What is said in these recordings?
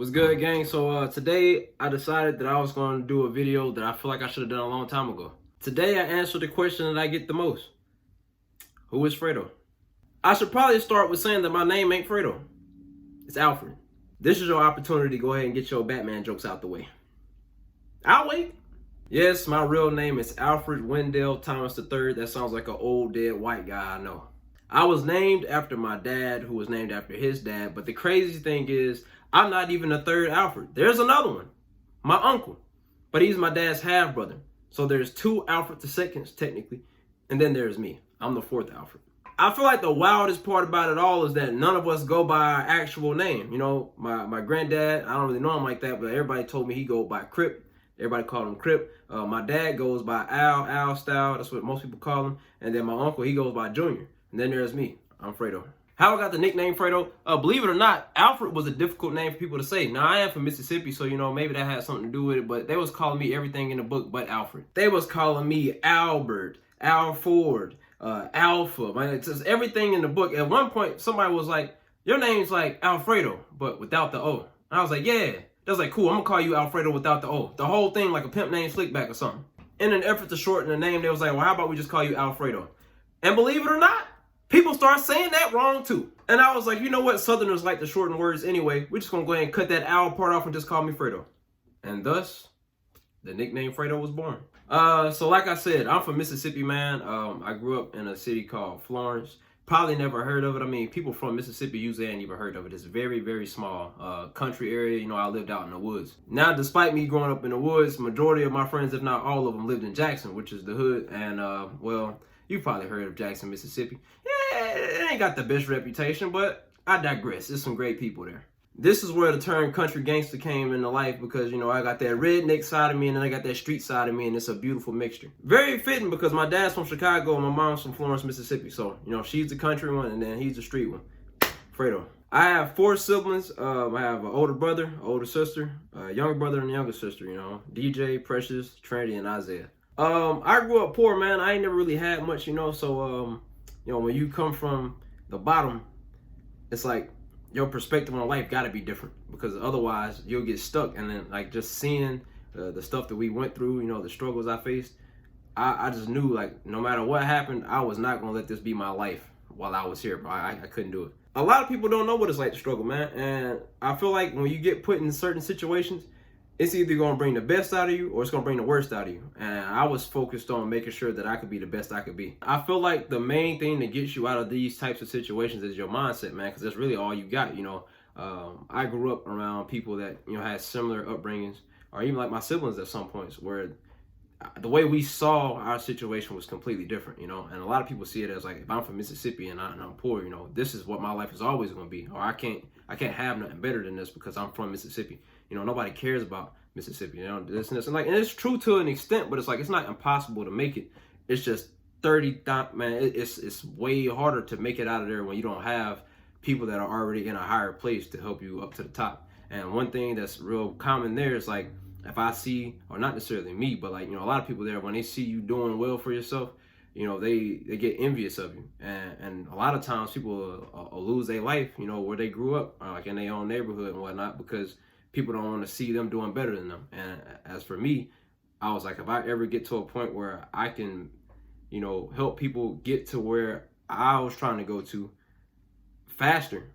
What's good, gang? So today I decided that I was going to do a video that I feel like I should have done a long time ago. Today I answered the question that I get the most. Who is Fredo? I should probably start with saying that my name ain't Fredo. It's Alfred. This is your opportunity to go ahead and get your Batman jokes out the way. I'll wait. Yes, my real name is Alfred Wendell Thomas III. That sounds like an old dead white guy, I know. I was named after my dad, who was named after his dad, but the crazy thing is, I'm not even the third Alfred. There's another one, my uncle, but he's my dad's half brother. So there's two Alfred IIs technically, and then there's me. I'm the fourth Alfred. I feel like the wildest part about it all is that none of us go by our actual name. You know, my granddad, I don't really know him like that, but everybody told me he go by Crip. Everybody called him Crip. My dad goes by Al Style. That's what most people call him. And then my uncle, he goes by Junior. And then there's me. I'm Fredo. How I got the nickname Fredo? Believe it or not, Alfred was a difficult name for people to say. Now, I am from Mississippi, so, you know, maybe that had something to do with it, but they was calling me everything in the book but Alfred. They was calling me Albert, Alford, Alpha. Man, it's just everything in the book. At one point, somebody was like, your name's like Alfredo, but without the O. And I was like, yeah. They was like, cool, I'm gonna call you Alfredo without the O. The whole thing like a pimp named Slickback or something. In an effort to shorten the name, they was like, well, how about we just call you Alfredo? And believe it or not, people start saying that wrong too. And I was like, you know what? Southerners like to shorten words anyway. We're just going to go ahead and cut that Al part off and just call me Fredo. And thus, the nickname Fredo was born. So like I said, I'm from Mississippi, man. I grew up in a city called Florence. Probably never heard of it. I mean, people from Mississippi usually ain't even heard of it. It's a very, very small country area. You know, I lived out in the woods. Now, despite me growing up in the woods, majority of my friends, if not all of them, lived in Jackson, which is the hood. And, well, you've probably heard of Jackson, Mississippi. Yeah, it ain't got the best reputation, but I digress. There's some great people there. This is where the term country gangster came into life because, you know, I got that redneck side of me and then I got that street side of me, and it's a beautiful mixture. Very fitting because my dad's from Chicago and my mom's from Florence, Mississippi. So, you know, she's the country one and then he's the street one. Fredo. I have 4 siblings. I have an older brother, an older sister, a younger brother and a younger sister, you know, DJ, Precious, Trinity, and Isaiah. I grew up poor, man. I ain't never really had much, you know, so, you know, when you come from the bottom, it's like your perspective on life got to be different because otherwise you'll get stuck. And then, like, just seeing the stuff that we went through, you know, the struggles I faced, I just knew, like, no matter what happened, I was not going to let this be my life while I was here, bro. I couldn't do it. A lot of people don't know what it's like to struggle, man. And I feel like when you get put in certain situations, it's either going to bring the best out of you or it's going to bring the worst out of you. And I was focused on making sure that I could be the best I could be. I feel like the main thing that gets you out of these types of situations is your mindset, man, because that's really all you got, you know. I grew up around people that, you know, had similar upbringings, or even like my siblings at some points, where the way we saw our situation was completely different, you know. And a lot of people see it as like, if I'm from Mississippi and I'm poor, you know, this is what my life is always going to be, or I can't have nothing better than this because I'm from Mississippi. You know, nobody cares about Mississippi, you know, this and this. And like, and it's true to an extent, but it's like, it's not impossible to make it. It's just 30, man, it's way harder to make it out of there when you don't have people that are already in a higher place to help you up to the top. And one thing that's real common there is like, if I see, or not necessarily me, but like, you know, a lot of people there, when they see you doing well for yourself, you know, they get envious of you. And a lot of times people will lose their life, you know, where they grew up, like in their own neighborhood and whatnot, because people don't want to see them doing better than them. And as for me, I was like, if I ever get to a point where I can, you know, help people get to where I was trying to go to faster,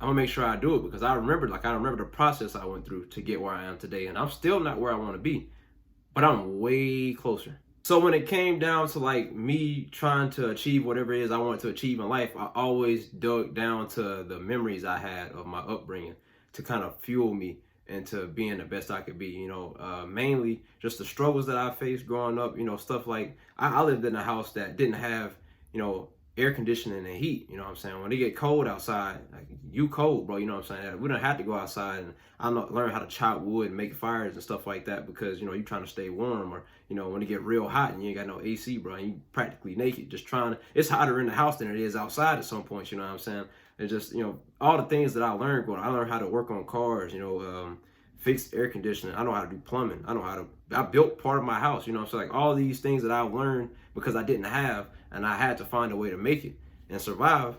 I'm gonna make sure I do it, because I remember the process I went through to get where I am today. And I'm still not where I want to be, but I'm way closer. So when it came down to like me trying to achieve whatever it is I wanted to achieve in life, I always dug down to the memories I had of my upbringing to kind of fuel me into being the best I could be, you know, mainly just the struggles that I faced growing up, you know, stuff like I lived in a house that didn't have, you know, air conditioning and heat, you know what I'm saying? When it get cold outside, like, you cold, bro, you know what I'm saying? We don't have to go outside, and I learned how to chop wood and make fires and stuff like that because, you know, you're trying to stay warm, or, you know, when it get real hot and you ain't got no AC, bro, and you practically naked, just trying to, it's hotter in the house than it is outside at some points, you know what I'm saying? It's just, you know, all the things that I learned I learned how to work on cars, you know, fix air conditioning. I know how to do plumbing. I built part of my house, you know what I'm saying? Like, all these things that I learned because I didn't have, and I had to find a way to make it and survive.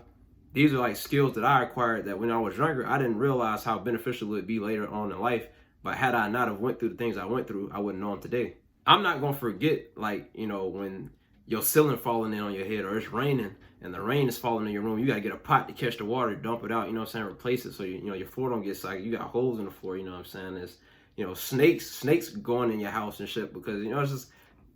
these are like skills that I acquired that when I was younger, I didn't realize how beneficial it would be later on in life. But had I not have went through the things I went through, I wouldn't know them today. I'm not gonna forget, like, when your ceiling falling in on your head, or it's raining and the rain is falling in your room. You gotta get a pot to catch the water, dump it out, replace it so your floor don't get soaked. You got holes in the floor, There's snakes going in your house and shit, because it's just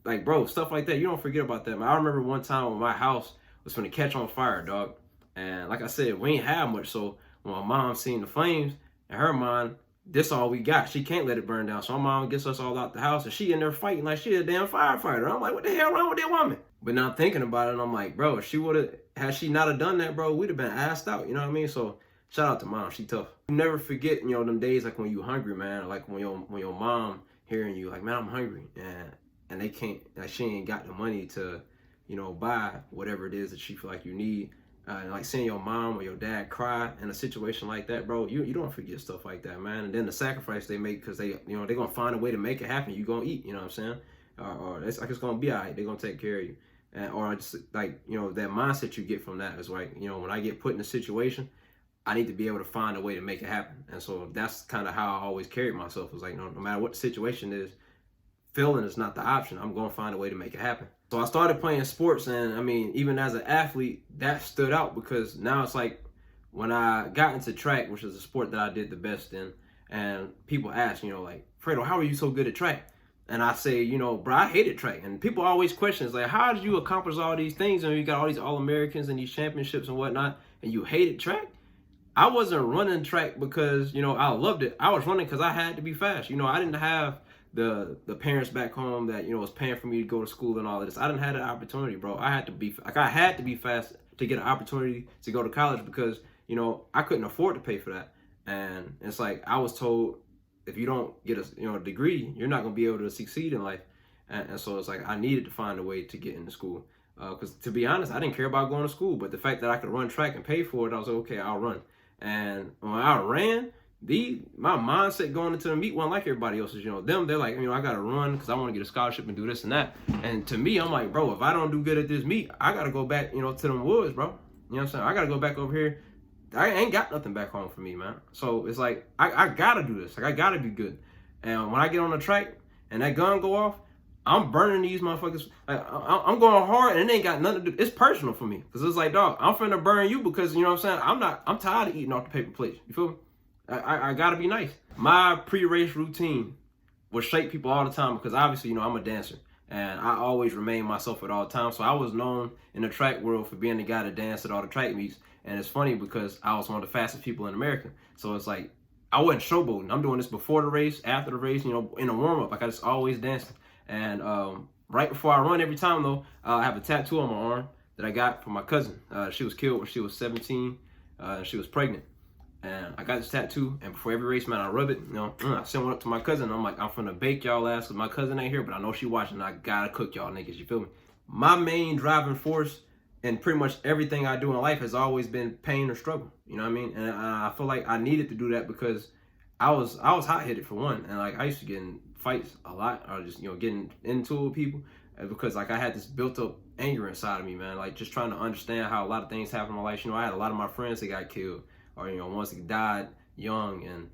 like, bro, stuff like that. You don't forget about that, man. I remember one time when my house was gonna catch on fire, dog. And like I said, we ain't have much, so when my mom seen the flames, in her mind, this all we got. She can't let it burn down. So my mom gets us all out the house, and she in there fighting like she a damn firefighter. I'm like, what the hell wrong with that woman? But now thinking about it, I'm like, bro, if she had she not have done that, bro, we'd have been assed out. You know what I mean? So shout out to mom. She tough. You never forget, them days like when you hungry, man. Like when your mom hearing you like, man, I'm hungry, and they can't, like, she ain't got the money to, buy whatever it is that she feel like you need. Like seeing your mom or your dad cry in a situation like that, bro, you don't forget stuff like that, man. And then the sacrifice they make, because they're gonna find a way to make it happen. You gonna eat, you know what I'm saying? Or it's like, it's gonna be all right. They're gonna take care of you. Or just like, that mindset you get from that is like, when I get put in a situation, I need to be able to find a way to make it happen. And so that's kind of how I always carried myself. It's like, no matter what the situation is, failing is not the option. I'm going to find a way to make it happen. So I started playing sports, and I mean, even as an athlete, that stood out, because now it's like when I got into track, which is a sport that I did the best in, and people ask, like, Fredo, how are you so good at track? And I say, bro, I hated track. And people always question, it's like, how did you accomplish all these things, and you got all these All-Americans and these championships and whatnot, and you hated track? I wasn't running track because, I loved it. I was running because I had to be fast. I didn't have the parents back home that was paying for me to go to school and all of this. I didn't have that opportunity, bro. I had to be fast to get an opportunity to go to college, because I couldn't afford to pay for that. And it's like, I was told, if you don't get a degree, you're not gonna be able to succeed in life. And so it's like, I needed to find a way to get into school, because to be honest, I didn't care about going to school, but the fact that I could run track and pay for it, I was like, okay, I'll run. And when I ran, my mindset going into the meet wasn't like everybody else's. They're like, I gotta run because I want to get a scholarship and do this and that. And to me, I'm like, bro, if I don't do good at this meet, I gotta go back, to them woods, bro. You know what I'm saying? I gotta go back over here. I ain't got nothing back home for me, man. So it's like, I gotta do this. Like, I gotta be good. And when I get on the track and that gun go off, I'm burning these motherfuckers. Like, I'm going hard, and it ain't got nothing to do. It's personal for me, because it's like, dog, I'm finna burn you, because you know what I'm saying. I'm tired of eating off the paper plates. You feel me? I gotta be nice. My pre-race routine will shake people all the time, because obviously, I'm a dancer, and I always remain myself at all times. So I was known in the track world for being the guy that danced at all the track meets. And it's funny, because I was one of the fastest people in America. So it's like, I wasn't showboating. I'm doing this before the race, after the race, in a warm up. Like, I just always dancing. And right before I run every time, though, I have a tattoo on my arm that I got from my cousin. She was killed when she was 17. She was pregnant. And I got this tattoo, and before every race, man, I rub it. I send one up to my cousin. I'm like, I'm finna bake y'all ass, because my cousin ain't here, but I know she watching. I gotta cook y'all niggas, you feel me? My main driving force in pretty much everything I do in life has always been pain or struggle. You know what I mean? And I feel like I needed to do that, because I was hot-headed, for one. And like, I used to get in fights a lot, or just, getting into it with people, because like, I had this built up anger inside of me, man. Like, just trying to understand how a lot of things happen in my life. I had a lot of my friends that got killed, or ones that died young, and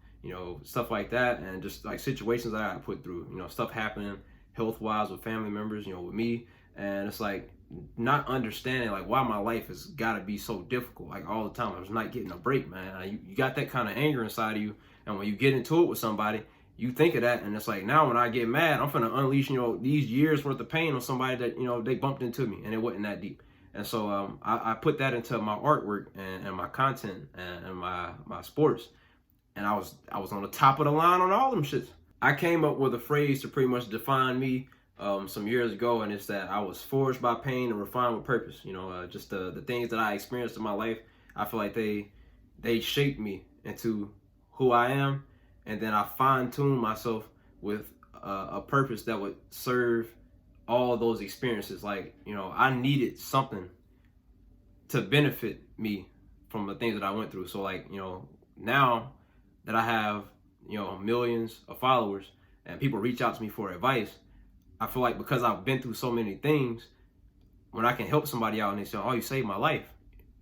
stuff like that, and just like situations that I got put through, stuff happening health wise with family members, with me. And it's like, not understanding like why my life has got to be so difficult, like all the time. I was not getting a break, man. You got that kind of anger inside of you, and when you get into it with somebody, you think of that, and it's like, now when I get mad, I'm finna unleash these years worth of pain on somebody that they bumped into me, and it wasn't that deep. And so I put that into my artwork and my content and my sports. And I was on the top of the line on all them shits. I came up with a phrase to pretty much define me some years ago, and it's that I was forged by pain and refined with purpose. Just the things that I experienced in my life, I feel like they shaped me into who I am. And then I fine-tuned myself with a purpose that would serve all those experiences. Like, I needed something to benefit me from the things that I went through. So like, now that I have, millions of followers and people reach out to me for advice, I feel like because I've been through so many things, when I can help somebody out and they say, oh, you saved my life,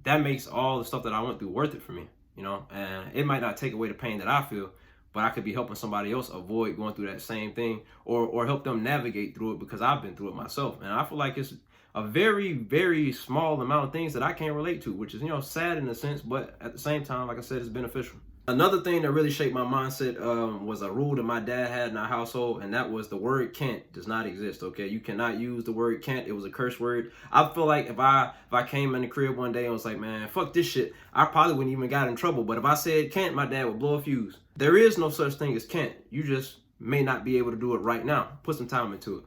that makes all the stuff that I went through worth it for me, and it might not take away the pain that I feel, but I could be helping somebody else avoid going through that same thing, or help them navigate through it, because I've been through it myself. And I feel like it's a very, very small amount of things that I can't relate to, which is, sad in a sense, but at the same time, like I said, it's beneficial. Another thing that really shaped my mindset was a rule that my dad had in our household, and that was the word can't does not exist, okay? You cannot use the word can't. It was a curse word. I feel like if I came in the crib one day and was like, man, fuck this shit, I probably wouldn't even got in trouble. But if I said can't, my dad would blow a fuse. There is no such thing as can't. You just may not be able to do it right now. Put some time into it.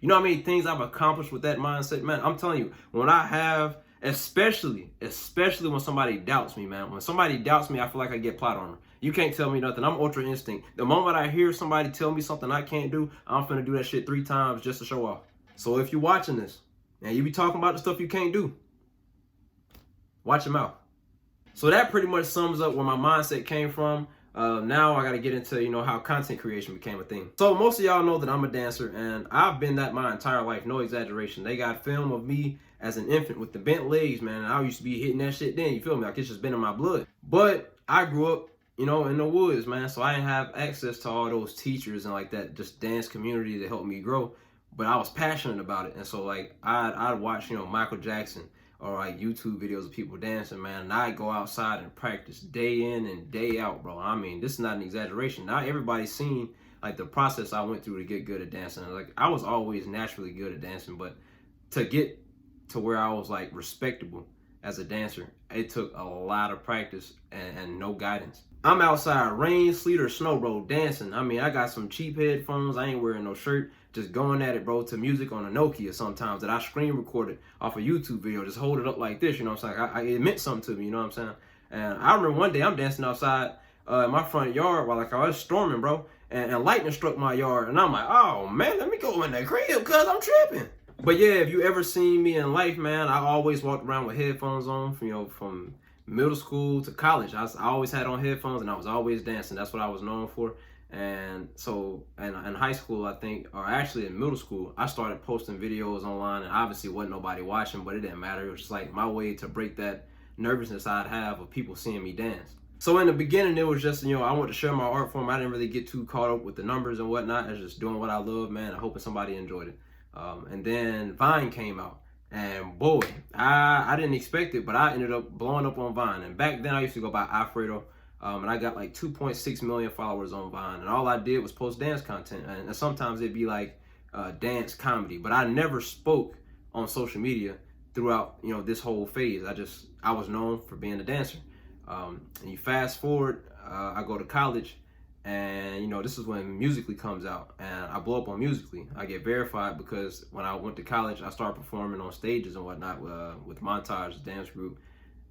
You know how many things I've accomplished with that mindset, man? I'm telling you, when I have... Especially when somebody doubts me, man. When somebody doubts me, I feel like I get plot armor. You can't tell me nothing. I'm ultra instinct. The moment I hear somebody tell me something I can't do, I'm finna do that shit 3 times just to show off. So if you're watching this and you be talking about the stuff you can't do, watch your mouth. So that pretty much sums up where my mindset came from. Now I got to get into, how content creation became a thing. So most of y'all know that I'm a dancer, and I've been that my entire life. No exaggeration. They got film of me as an infant with the bent legs, man. And I used to be hitting that shit then, you feel me? Like it's just been in my blood. But I grew up, in the woods, man. So I didn't have access to all those teachers and like that just dance community to help me grow. But I was passionate about it. And so like I'd watch, Michael Jackson, or like YouTube videos of people dancing, man. And I'd go outside and practice day in and day out, bro. I mean, this is not an exaggeration. Not everybody's seen like the process I went through to get good at dancing. Like I was always naturally good at dancing, but to get to where I was like respectable as a dancer, it took a lot of practice and no guidance. I'm outside, rain, sleet, or snow, bro, dancing. I mean, I got some cheap headphones. I ain't wearing no shirt. Just going at it, bro, to music on a Nokia sometimes that I screen recorded off a YouTube video. Just hold it up like this, you know what I'm saying? It meant something to me, you know what I'm saying? And I remember one day I'm dancing outside in my front yard while I was storming, bro. And lightning struck my yard. And I'm like, oh, man, let me go in that crib because I'm tripping. But yeah, if you ever seen me in life, man, I always walked around with headphones on, from middle school to college. I always had on headphones, and I was always dancing. That's what I was known for. And so in high school, I think, or actually in middle school, I started posting videos online, and obviously wasn't nobody watching, but it didn't matter. It was just like my way to break that nervousness I'd have of people seeing me dance. So in the beginning, it was just, I wanted to share my art form. I didn't really get too caught up with the numbers and whatnot. I was just doing what I love, man, and hoping somebody enjoyed it. And then Vine came out, and boy, I didn't expect it, but I ended up blowing up on Vine. And back then I used to go by Fredo, and I got like 2.6 million followers on Vine, and all I did was post dance content, and sometimes it'd be like dance comedy, but I never spoke on social media throughout this whole phase. I was known for being a dancer. And you fast forward, I go to college, and this is when Musical.ly comes out, and I blow up on Musical.ly. I get verified because when I went to college, I started performing on stages and whatnot with Montage dance group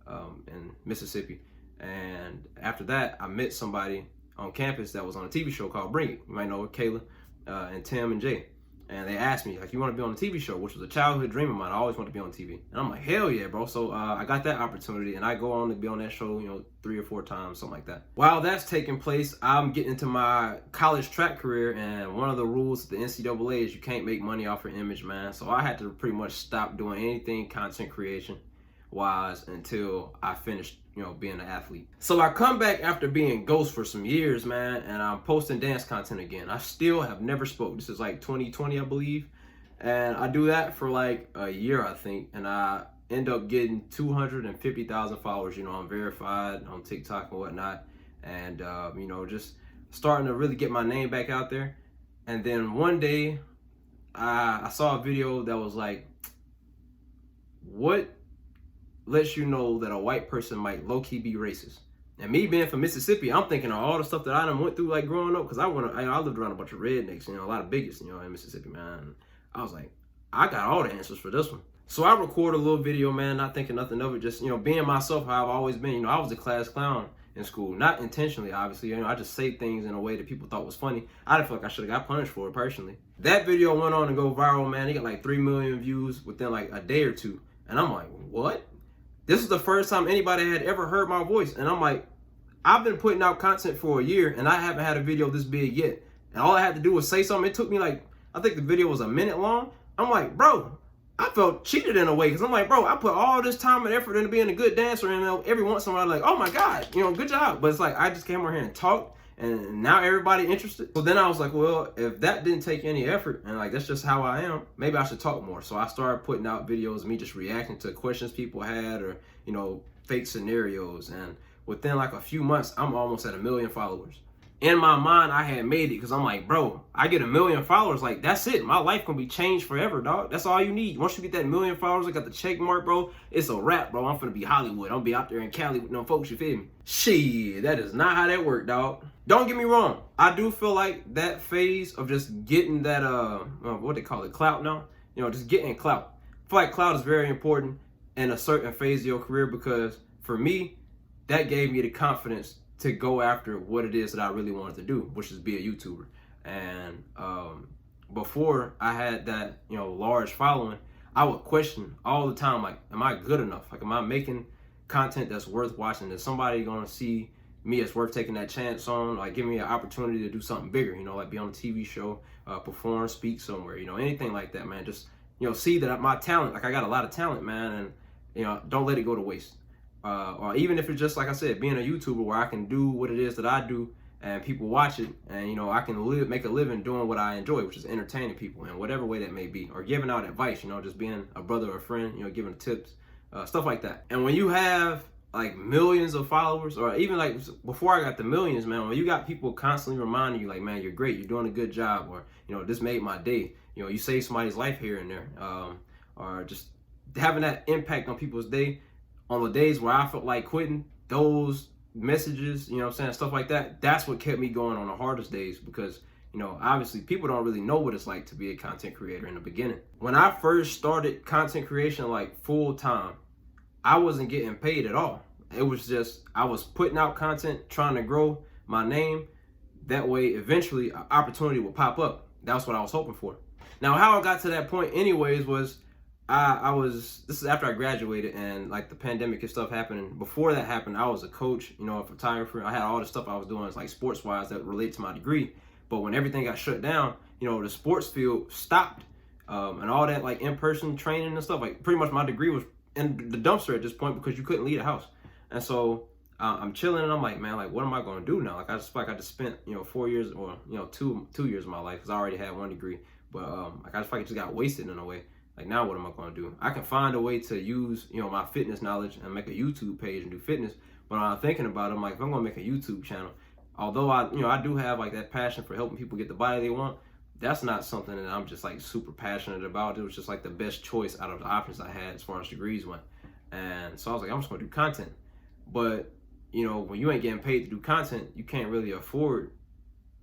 in Mississippi. And after that, I met somebody on campus that was on a TV show called Bring It. You might know Kayla and Tim and Jay. And they asked me, like, you want to be on a TV show, which was a childhood dream of mine. I always wanted to be on TV. And I'm like, hell yeah, bro. So I got that opportunity, and I go on to be on that show, 3 or 4 times, something like that. While that's taking place, I'm getting into my college track career, and one of the rules of the NCAA is you can't make money off your image, man. So I had to pretty much stop doing anything content creation wise until I finished, being an athlete. So I come back after being ghost for some years, man, and I'm posting dance content again. I still have never spoke. This is like 2020, I believe. And I do that for like a year, I think. And I end up getting 250,000 followers. I'm verified on TikTok and whatnot. And, just starting to really get my name back out there. And then one day, I saw a video that was like, what lets you know that a white person might low-key be racist? And me being from Mississippi, I'm thinking of all the stuff that I done went through like growing up, because I lived around a bunch of rednecks, a lot of bigots, in Mississippi, man. I was like, I got all the answers for this one. So I recorded a little video, man, not thinking nothing of it, just, being myself how I've always been. I was a class clown in school, not intentionally, obviously. I just say things in a way that people thought was funny. I didn't feel like I should have got punished for it personally. That video went on to go viral, man. It got like 3 million views within like a day or two. And I'm like, what? This is the first time anybody had ever heard my voice. And I'm like, I've been putting out content for a year, and I haven't had a video this big yet. And all I had to do was say something. It took me like, I think the video was a minute long. I'm like, bro, I felt cheated in a way because I'm like, bro, I put all this time and effort into being a good dancer, and every once in a while, like, oh my God, good job. But it's like, I just came over here and talked, and now everybody interested. So then I was like, well, if that didn't take any effort, and like, that's just how I am, maybe I should talk more. So I started putting out videos of me just reacting to questions people had, or, fake scenarios. And within like a few months, I'm almost at 1 million followers. In my mind, I had made it because I'm like, bro, I get 1 million followers. Like, that's it. My life can be changed forever, dog. That's all you need. Once you get that 1 million followers, I got the check mark, bro. It's a wrap, bro. I'm finna be Hollywood. I'm gonna be out there in Cali with no folks, you feel me? Shit, that is not how that worked, dog. Don't get me wrong. I do feel like that phase of just getting that, what they call it, clout now? Just getting clout. I feel like clout is very important in a certain phase of your career because for me, that gave me the confidence to go after what it is that I really wanted to do, which is be a YouTuber. And before I had that, large following, I would question all the time, like, am I good enough? Like, am I making content that's worth watching? Is somebody gonna see me as worth taking that chance on? Like, give me an opportunity to do something bigger, like be on a TV show, perform, speak somewhere, anything like that, man. Just, see that my talent, like I got a lot of talent, man, and, don't let it go to waste. Or even if it's just, like I said, being a YouTuber where I can do what it is that I do and people watch it, and I can make a living doing what I enjoy, which is entertaining people in whatever way that may be, or giving out advice, just being a brother or a friend, giving tips, stuff like that. And when you have like millions of followers, or even like before I got the millions, man, when you got people constantly reminding you like, man, you're great, you're doing a good job, or this made my day, you saved somebody's life here and there, or just having that impact on people's day. On the days where I felt like quitting, those messages, stuff like that, that's what kept me going on the hardest days because, obviously people don't really know what it's like to be a content creator in the beginning. When I first started content creation like full time, I wasn't getting paid at all. It was just, I was putting out content, trying to grow my name. That way, eventually, an opportunity would pop up. That's what I was hoping for. Now, how I got to that point anyways was, this is after I graduated and like the pandemic and stuff happened. Before that happened, I was a coach, a photographer. I had all the stuff I was doing like sports wise that relate to my degree. But when everything got shut down, the sports field stopped, and all that like in-person training and stuff, like pretty much my degree was in the dumpster at this point because you couldn't leave the house. And so I'm chilling and I'm like, man, like what am I going to do now? Like I just spent, 4 years or, 2 years of my life because I already had one degree. But like I just got wasted in a way. Like now what am I going to do? I can find a way to use, my fitness knowledge and make a YouTube page and do fitness. But when I'm thinking about it, I'm like, if I'm going to make a YouTube channel, although I do have like that passion for helping people get the body they want, that's not something that I'm just like super passionate about. It was just like the best choice out of the options I had as far as degrees went. And so I was like, I'm just going to do content. But, when you ain't getting paid to do content, you can't really afford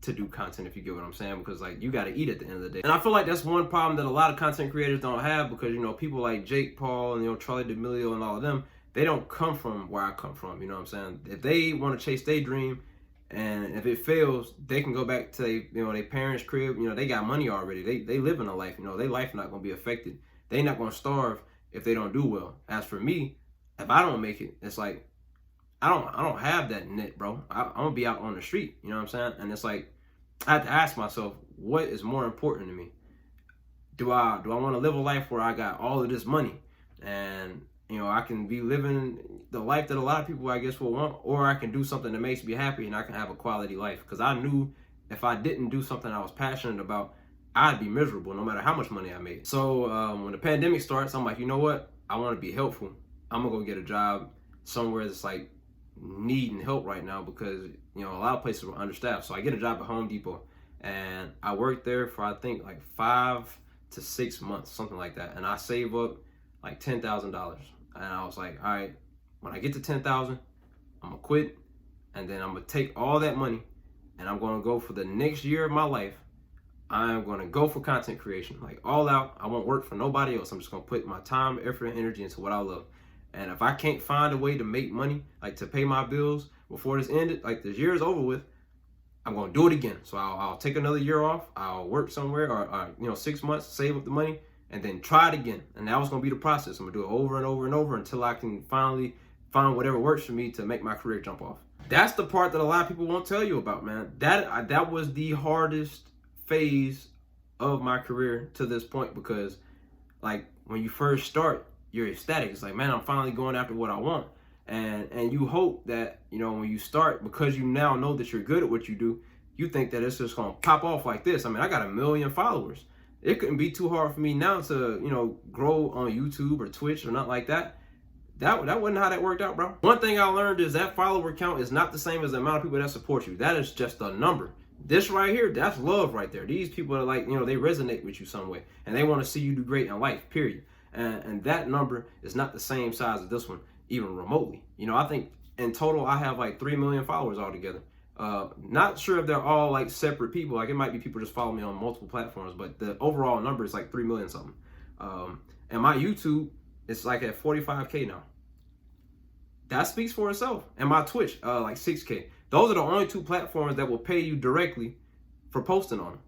to do content, if you get what I'm saying, because like you got to eat at the end of the day. And I feel like that's one problem that a lot of content creators don't have because people like Jake Paul and Charlie D'Amelio and all of them, they don't come from where I come from. You know what I'm saying? If they want to chase their dream and if it fails, they can go back to their parents' crib. They got money already. They live in a life. Their life not gonna be affected. They not gonna starve if they don't do well. As for me, if I don't make it, it's like I don't have that net, bro. I'm gonna be out on the street. You know what I'm saying? And it's like I had to ask myself, what is more important to me? Do I want to live a life where I got all of this money and I can be living the life that a lot of people I guess will want, or I can do something that makes me happy and I can have a quality life? Because I knew if I didn't do something I was passionate about, I'd be miserable no matter how much money I made. So when the pandemic starts, I'm like, you know what? I want to be helpful. I'm gonna go get a job somewhere that's like needing help right now because a lot of places were understaffed. So I get a job at Home Depot and I worked there for I think like 5 to 6 months, something like that, and I save up like $10,000. And I was like, all right, when I get to 10,000, I'm gonna quit, and then I'm gonna take all that money and I'm gonna go for the next year of my life. I'm gonna go for content creation, like all out. I won't work for nobody else. I'm just gonna put my time, effort, and energy into what I love. And if I can't find a way to make money, like to pay my bills before this ended, like this year is over with, I'm gonna do it again. So I'll take another year off. I'll work somewhere, or 6 months, save up the money, and then try it again. And that was gonna be the process. I'm gonna do it over and over and over until I can finally find whatever works for me to make my career jump off. That's the part that a lot of people won't tell you about, man. That was the hardest phase of my career to this point because, like, when you first start, you're ecstatic. It's like, man, I'm finally going after what I want. And you hope that, you know, when you start, because you now know that you're good at what you do, you think that it's just gonna pop off like this. I mean, I got 1 million followers. It couldn't be too hard for me now to, you know, grow on YouTube or Twitch or nothing like that. That wasn't how that worked out, bro. One thing I learned is that follower count is not the same as the amount of people that support you. That is just a number. This right here, that's love right there. These people are like, you know, they resonate with you some way, and they want to see you do great in life, period. And that number is not the same size as this one, even remotely. You know, I think in total I have like 3 million followers altogether. Not sure if they're all like separate people. Like, it might be people just follow me on multiple platforms, but the overall number is like 3 million something. And my YouTube, it's like at 45K now. That speaks for itself. And my Twitch, like 6K. Those are the only 2 platforms that will pay you directly for posting on them.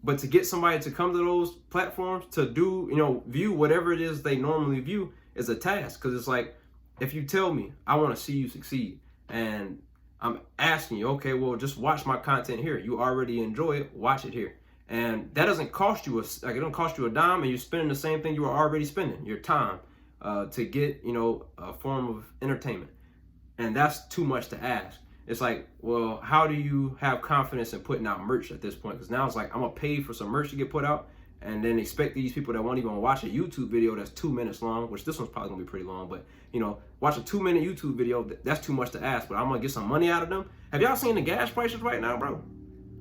But to get somebody to come to those platforms to do, you know, view whatever it is they normally view is a task. Because it's like, if you tell me, I want to see you succeed, and I'm asking you, okay, well, just watch my content here. You already enjoy it, watch it here. And that doesn't cost you, it don't cost you a dime, and you're spending the same thing you were already spending, your time, to get, you know, a form of entertainment. And that's too much to ask. It's like, well, how do you have confidence in putting out merch at this point? Because now it's like, I'm gonna pay for some merch to get put out, and then expect these people that won't even watch a YouTube video that's 2 minutes long, which this one's probably gonna be pretty long, but, you know, watch a 2-minute YouTube video, that's too much to ask, but I'm gonna get some money out of them. Have y'all seen the gas prices right now, bro?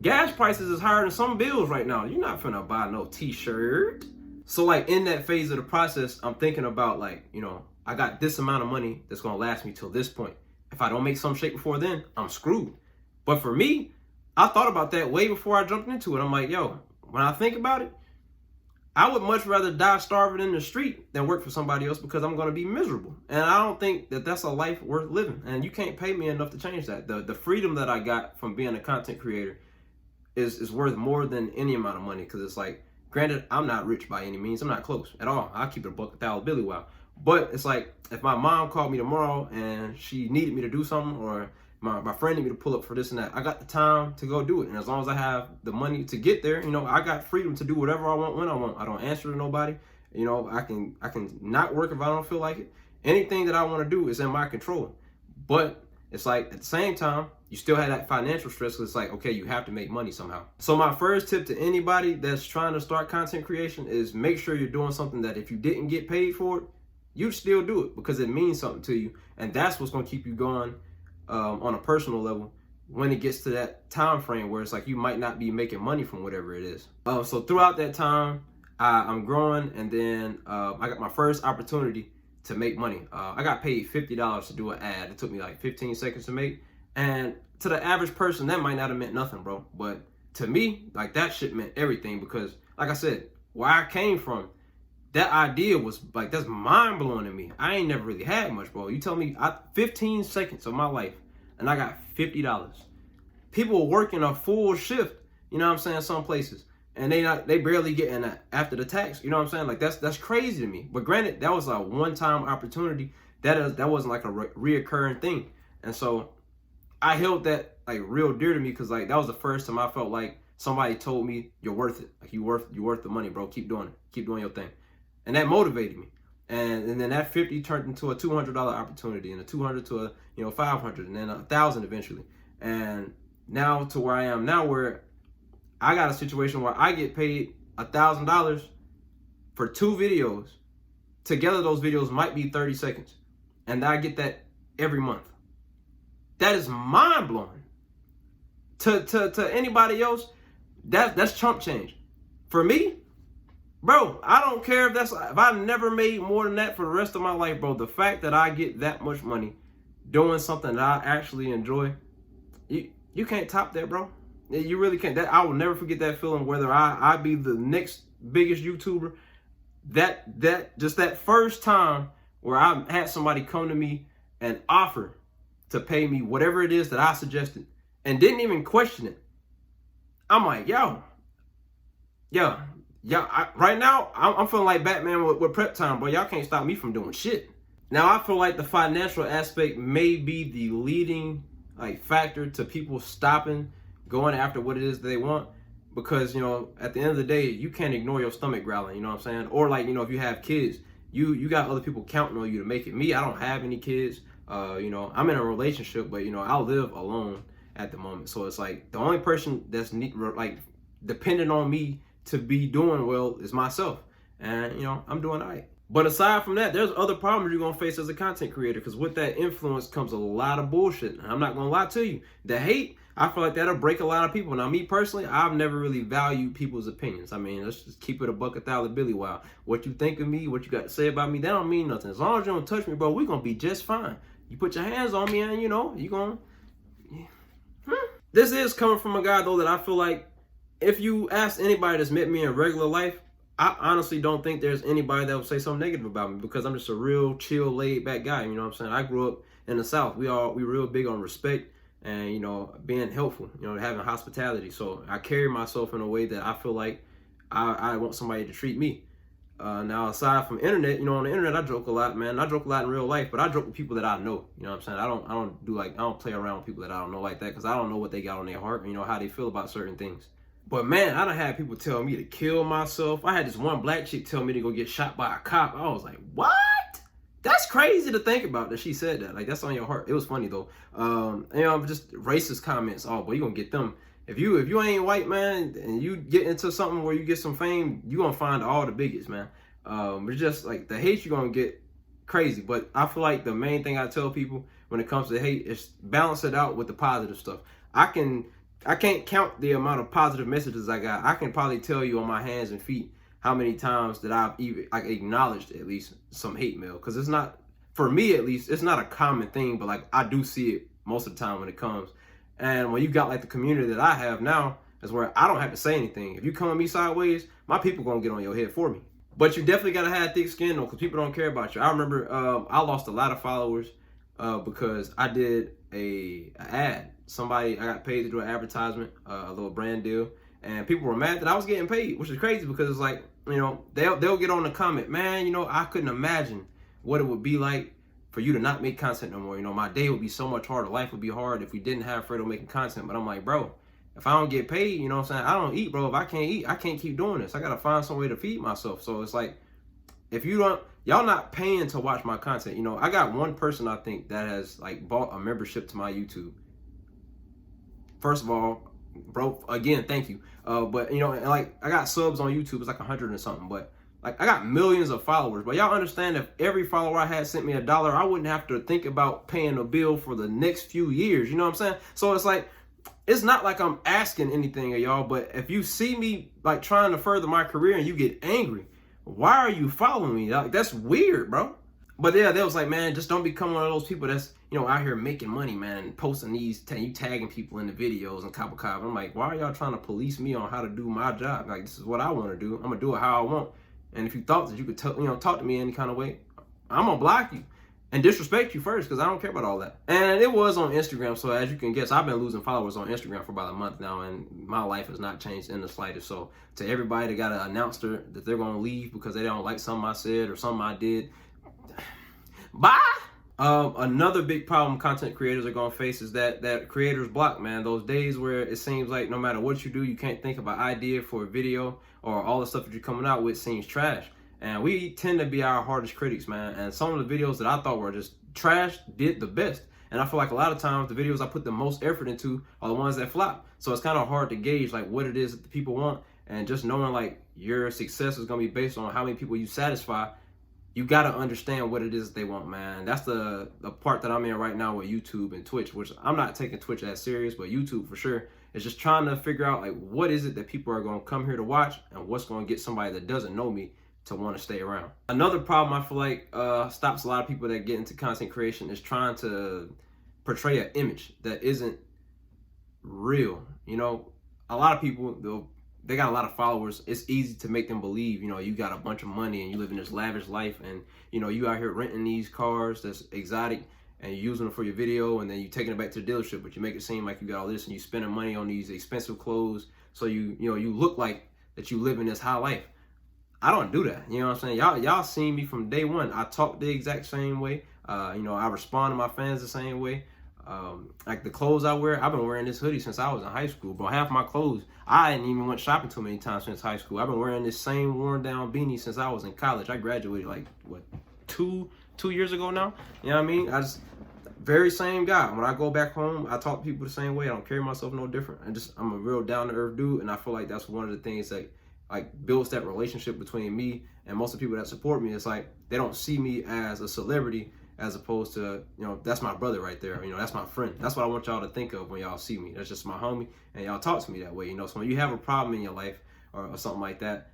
Gas prices is higher than some bills right now. You're not finna buy no t-shirt. So like, in that phase of the process, I'm thinking about, like, you know, I got this amount of money that's gonna last me till this point. If I don't make some shape before then, I'm screwed. But for me, I thought about that way before I jumped into it. I'm like, yo, when I think about it, I would much rather die starving in the street than work for somebody else, because I'm going to be miserable. And I don't think that that's a life worth living. And you can't pay me enough to change that. The freedom that I got from being a content creator is worth more than any amount of money. Because it's like, granted, I'm not rich by any means. I'm not close at all. I'll keep it a buck, $1,000 Billy wow. But it's like, if my mom called me tomorrow and she needed me to do something, or my friend needed me to pull up for this and that, I got the time to go do it. And as long as I have the money to get there, you know, I got freedom to do whatever I want when I want. I don't answer to nobody. You know, I can not work if I don't feel like it. Anything that I want to do is in my control. But it's like, at the same time, you still have that financial stress, because it's like, okay, you have to make money somehow. So my first tip to anybody that's trying to start content creation is make sure you're doing something that if you didn't get paid for it, you still do it, because it means something to you. And that's what's going to keep you going on a personal level when it gets to that time frame where it's like you might not be making money from whatever it is. So throughout that time, I'm growing, and then I got my first opportunity to make money. I got paid $50 to do an ad. It took me like 15 seconds to make. And to the average person, that might not have meant nothing, bro. But to me, like, that shit meant everything, because, like I said, where I came from, that idea was like, that's mind blowing to me. I ain't never really had much, bro. You tell me 15 seconds of my life and I got $50. People are working a full shift, you know what I'm saying, some places, and they barely getting that after the tax, you know what I'm saying? Like, that's crazy to me. But granted, that was a one-time opportunity. That wasn't like a reoccurring thing. And so I held that like real dear to me, because like, that was the first time I felt like somebody told me, you're worth it. Like, you worth the money, bro. Keep doing it. Keep doing your thing. And that motivated me. And then that 50 turned into a $200 opportunity, and a 200 to a, you know, 500, and then 1,000 eventually. And now to where I am now, where I got a situation where I get paid $1,000 for 2 videos. Together, those videos might be 30 seconds. And I get that every month. That is mind blowing. To anybody else, that's chump change. For me, bro, I don't care if I never made more than that for the rest of my life, bro. The fact that I get that much money doing something that I actually enjoy, you can't top that, bro. You really can't. I will never forget that feeling, whether I be the next biggest YouTuber. Just that first time where I had somebody come to me and offer to pay me whatever it is that I suggested, and didn't even question it. I'm like, yo, right now, I'm feeling like Batman with prep time, bro. Y'all can't stop me from doing shit. Now, I feel like the financial aspect may be the leading like factor to people stopping going after what it is they want. because, you know, at the end of the day, you can't ignore your stomach growling, you know what I'm saying? Or like, you know, if you have kids, you got other people counting on you to make it. Me, I don't have any kids. You know, I'm in a relationship, but, you know, I live alone at the moment. So it's like the only person that's like dependent on me to be doing well is myself. And, you know, I'm doing all right. But aside from that, there's other problems you're going to face as a content creator, because with that influence comes a lot of bullshit. And I'm not going to lie to you. The hate, I feel like that'll break a lot of people. Now, me personally, I've never really valued people's opinions. I mean, let's just keep it a buck 1,000 Billy Wild. What you think of me, what you got to say about me, that don't mean nothing. As long as you don't touch me, bro, we're going to be just fine. You put your hands on me and, you know, you're going to... This is coming from a guy, though, that I feel like if you ask anybody that's met me in regular life, I honestly don't think there's anybody that would say something negative about me, because I'm just a real chill, laid back guy. You know what I'm saying? I grew up in the South. We real big on respect and, you know, being helpful, you know, having hospitality. So I carry myself in a way that I feel like I want somebody to treat me. Now, aside from internet, you know, on the internet, I joke a lot, man. I joke a lot in real life, but I joke with people that I know. You know what I'm saying? I don't play around with people that I don't know like that, because I don't know what they got on their heart, you know, how they feel about certain things. But man, I done had people tell me to kill myself. I had this one black chick tell me to go get shot by a cop. I was like, what? That's crazy to think about that she said that. Like, that's on your heart. It was funny though. You know, just racist comments. Oh, boy, you gonna get them. If you ain't white, man, and you get into something where you get some fame, you gonna find all the bigots, man. It's just like the hate you're gonna get crazy. But I feel like the main thing I tell people when it comes to hate is balance it out with the positive stuff. I can't count the amount of positive messages I got. I can probably tell you on my hands and feet how many times that I've even acknowledged at least some hate mail. Because it's not, for me at least, it's not a common thing, but like I do see it most of the time when it comes. And when you got like the community that I have now, is where I don't have to say anything. If you come at me sideways, my people gonna get on your head for me. But you definitely gotta have thick skin though, because people don't care about you. I remember I lost a lot of followers because I did a ad. I got paid to do an advertisement, a little brand deal, and people were mad that I was getting paid, which is crazy, because it's like, you know, they'll get on the comment, man, you know, I couldn't imagine what it would be like for you to not make content no more. You know, my day would be so much harder. Life would be hard if we didn't have Fredo making content. But I'm like, bro, if I don't get paid, you know what I'm saying? I don't eat, bro. If I can't eat, I can't keep doing this. I got to find some way to feed myself. So it's like, if you don't, y'all not paying to watch my content. You know, I got one person, I think, that has like bought a membership to my YouTube. First of all, bro, again, thank you. But you know, like I got subs on YouTube, it's like 100 or something. But like I got millions of followers. But y'all understand, if every follower I had sent me $1, I wouldn't have to think about paying a bill for the next few years. You know what I'm saying? So it's like, it's not like I'm asking anything of y'all. But if you see me like trying to further my career and you get angry, why are you following me? Like, that's weird, bro. But yeah, they was like, man, just don't become one of those people that's, you know, out here making money, man, and posting these, you tagging people in the videos and copper. I'm like, why are y'all trying to police me on how to do my job? Like, this is what I want to do. I'm gonna do it how I want. And if you thought that you could, you know, talk to me any kind of way, I'm gonna block you and disrespect you first, because I don't care about all that. And it was on Instagram, so as you can guess, I've been losing followers on Instagram for about a month now, and my life has not changed in the slightest. So to everybody that got an announcer that they're gonna leave because they don't like something I said or something I did, bye. Another big problem content creators are gonna face is that creators block, man. Those days where it seems like no matter what you do, you can't think of an idea for a video, or all the stuff that you're coming out with seems trash. And we tend to be our hardest critics, man. And some of the videos that I thought were just trash did the best. And I feel like a lot of times the videos I put the most effort into are the ones that flop. So it's kind of hard to gauge like what it is that the people want. And just knowing like your success is gonna be based on how many people you satisfy, you gotta understand what it is that they want, man. That's the part that I'm in right now with YouTube and Twitch, which I'm not taking Twitch as serious, but YouTube for sure is just trying to figure out like what is it that people are gonna come here to watch, and what's gonna get somebody that doesn't know me to want to stay around. Another problem I feel like stops a lot of people that get into content creation is trying to portray an image that isn't real. You know, a lot of people, they got a lot of followers. It's easy to make them believe, you know, you got a bunch of money and you live in this lavish life, and you know, you out here renting these cars that's exotic and you're using them for your video, and then you taking it back to the dealership, but you make it seem like you got all this and you spending money on these expensive clothes, so you know, you look like that you live in this high life. I don't do that. You know what I'm saying? Y'all seen me from day one. I talk the exact same way. You know, I respond to my fans the same way. Like the clothes I wear, I've been wearing this hoodie since I was in high school, bro. Half my clothes, I ain't even went shopping too many times since high school. I've been wearing this same worn down beanie since I was in college. I graduated like, what, two years ago now? You know what I mean? I just, very same guy. When I go back home, I talk to people the same way. I don't carry myself no different. I'm a real down to earth dude, and I feel like that's one of the things that like builds that relationship between me and most of the people that support me. It's like they don't see me as a celebrity as opposed to, you know, that's my brother right there. You know, that's my friend. That's what I want y'all to think of when y'all see me. That's just my homie, and y'all talk to me that way, you know. So when you have a problem in your life or something like that,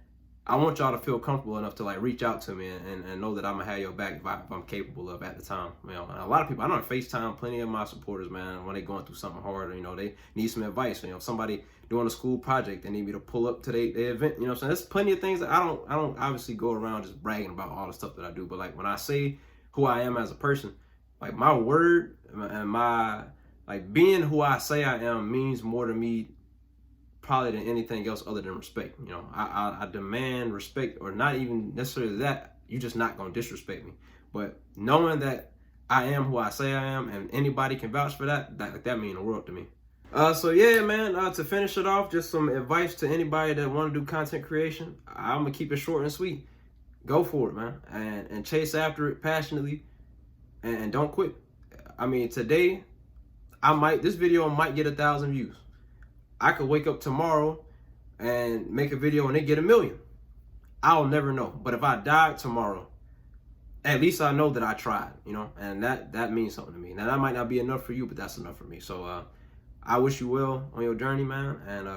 I want y'all to feel comfortable enough to like reach out to me and know that I'm gonna have your back if I'm capable of at the time. You know, and a lot of people, I know FaceTime plenty of my supporters, man, when they going through something hard, or, you know, they need some advice. You know, if somebody doing a school project, they need me to pull up to their event. You know what I'm saying? There's plenty of things that I don't obviously go around just bragging about all the stuff that I do. But like when I say who I am as a person, like my word and my like being who I say I am means more to me probably than anything else other than respect. You know, I demand respect, or not even necessarily that. You just not gonna disrespect me, but knowing that I am who I say I am, and anybody can vouch for that means the world to me. So yeah, man, to finish it off, just some advice to anybody that want to do content creation. I'm gonna keep it short and sweet. Go for it, man, and chase after it passionately, and don't quit. I mean, today this video might get 1,000 views. I could wake up tomorrow and make a video and it get 1 million. I'll never know. But if I died tomorrow, at least I know that I tried, you know, and that means something to me. Now that might not be enough for you, but that's enough for me. So I wish you well on your journey, man, and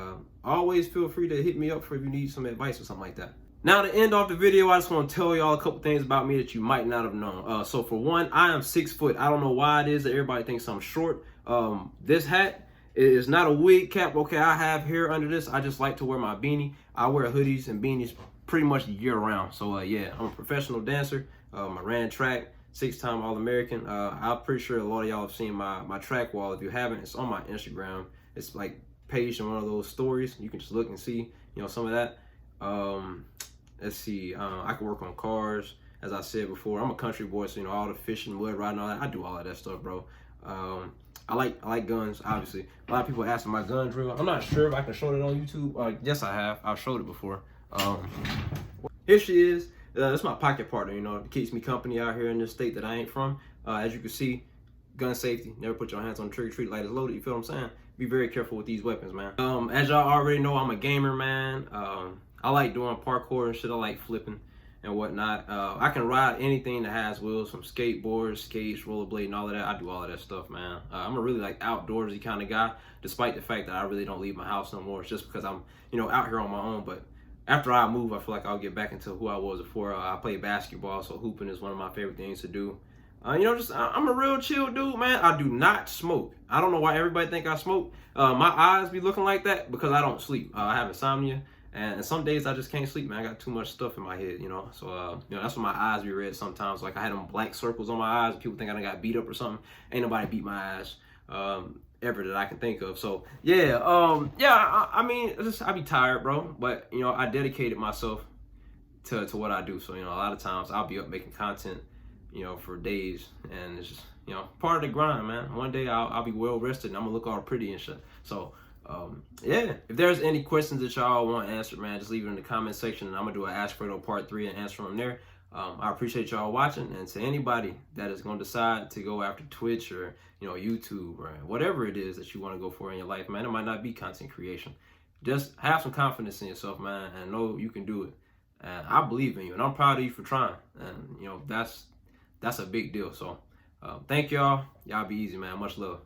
always feel free to hit me up if you need some advice or something like that. Now to end off the video, I just want to tell y'all a couple things about me that you might not have known. So for one, I am 6 foot. I don't know why it is that everybody thinks I'm short. This hat is not a wig cap. Okay, I have hair under this. I just like to wear my beanie. I wear hoodies and beanies pretty much year round. So yeah, I'm a professional dancer. I ran track, 6-time All-American. I'm pretty sure a lot of y'all have seen my track wall. If you haven't, it's on my Instagram. It's like paged in one of those stories. You can just look and see, you know, some of that. Let's see. I can work on cars, as I said before. I'm a country boy, so you know, all the fishing, mud riding, all that. I do all of that stuff, bro. I like guns, obviously. A lot of people asking my gun drill. I'm not sure if I can show it on YouTube. Yes, I have. I've showed it before. Here she is. That's my pocket partner, you know. It keeps me company out here in this state that I ain't from. As you can see, gun safety. Never put your hands on the trigger. Treat it like it's loaded. You feel what I'm saying? Be very careful with these weapons, man. As y'all already know, I'm a gamer, man. I like doing parkour and shit. I like flipping and whatnot. I can ride anything that has wheels, from skateboards, skates, rollerblade, and all of that. I do all of that stuff, man. I'm a really like outdoorsy kind of guy, despite the fact that I really don't leave my house no more. It's just because I'm, you know, out here on my own. But after I move, I feel like I'll get back into who I was before. I play basketball, so hooping is one of my favorite things to do. You know, I'm a real chill dude, man. I do not smoke. I don't know why everybody think I smoke. My eyes be looking like that because I don't sleep. I have insomnia. And some days I just can't sleep, man. I got too much stuff in my head, you know. So, you know, that's why my eyes be red sometimes. Like I had them black circles on my eyes. People think I done got beat up or something. Ain't nobody beat my ass ever that I can think of. So, yeah, I mean, I be tired, bro. But, you know, I dedicated myself to what I do. So, you know, a lot of times I'll be up making content, you know, for days. And it's just, you know, part of the grind, man. One day I'll be well rested and I'm going to look all pretty and shit. So, yeah, if there's any questions that y'all want answered, man, just leave it in the comment section, and I'm gonna do an Ask Fredo part 3 and answer them there. I appreciate y'all watching, and to anybody that is gonna decide to go after Twitch or, you know, YouTube or whatever it is that you want to go for in your life, man, it might not be content creation. Just have some confidence in yourself, man, and know you can do it. And I believe in you, and I'm proud of you for trying. And you know, that's a big deal. So thank y'all. Y'all be easy, man. Much love.